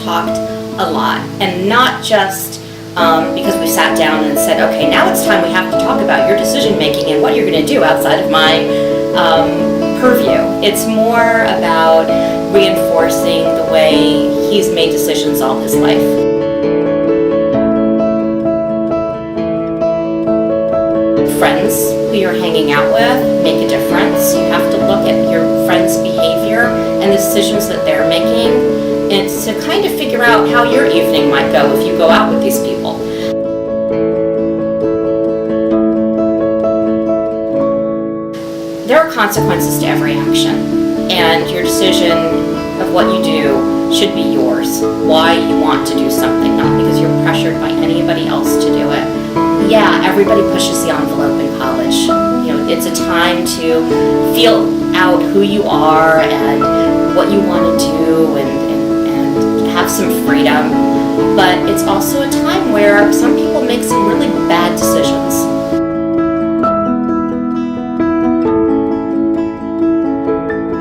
talked a lot, and not just because we sat down and said, okay, now it's time we have to talk about your decision making and what you're going to do outside of my purview. It's more about reinforcing the way he's made decisions all his life. Friends who you're hanging out with make a difference. You have to look at your friends' behavior and the decisions that they're making, and to kind of figure out how your evening might go if you go out with these people. There are consequences to every action, and your decision of what you do should be yours. Why you want to do something, not because you're pressured by anybody else to do it. Yeah, everybody pushes the envelope in college. You know, it's a time to feel out who you are and what you want to do and have some freedom. But it's also a time where some people make some really bad decisions.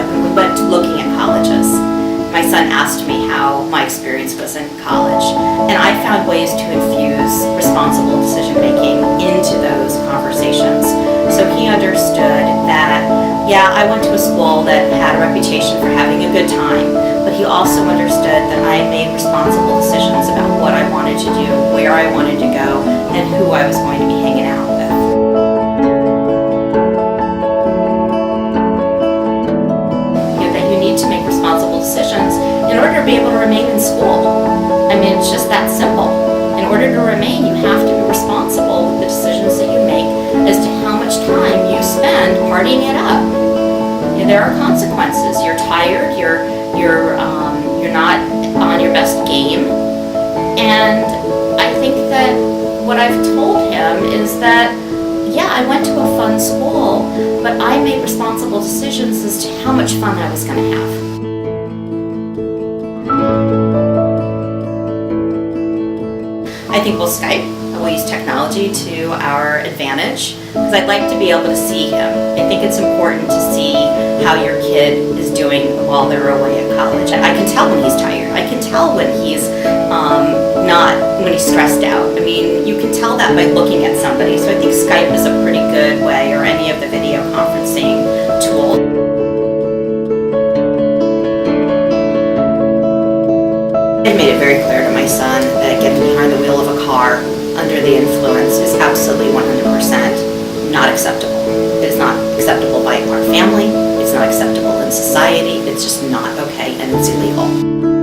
When we went to looking at colleges, my son asked me how my experience was in college, and I found ways to infuse responsible decision making into those conversations. So he understood that, yeah, I went to a school that had a reputation for having a good time, but he also understood that I made responsible decisions about what I wanted to do, where I wanted to go, and who I was going to be hanging out with. That you need to make responsible decisions in order to be able to remain in school. I mean, it's just that simple. In order to remain, you have to be responsible with the decisions that you make as to how much time you spend partying it up. And there are consequences. You're tired, you're not on your best game. And I think that what I've told him is that, yeah, I went to a fun school, but I made responsible decisions as to how much fun I was going to have. I think we'll Skype. We'll use technology to our advantage, because I'd like to be able to see him. I think it's important to see how your kid is doing while they're away at college. I can tell when he's tired. I can tell when he's when he's stressed out. I mean, you can tell that by looking at somebody. So I think Skype is a pretty good way, or any of the video conferencing tools. I made it very clear to my son that getting behind the wheel of a car under the influence is absolutely 100% not acceptable. It is not acceptable by our family, it's not acceptable in society, it's just not okay, and it's illegal.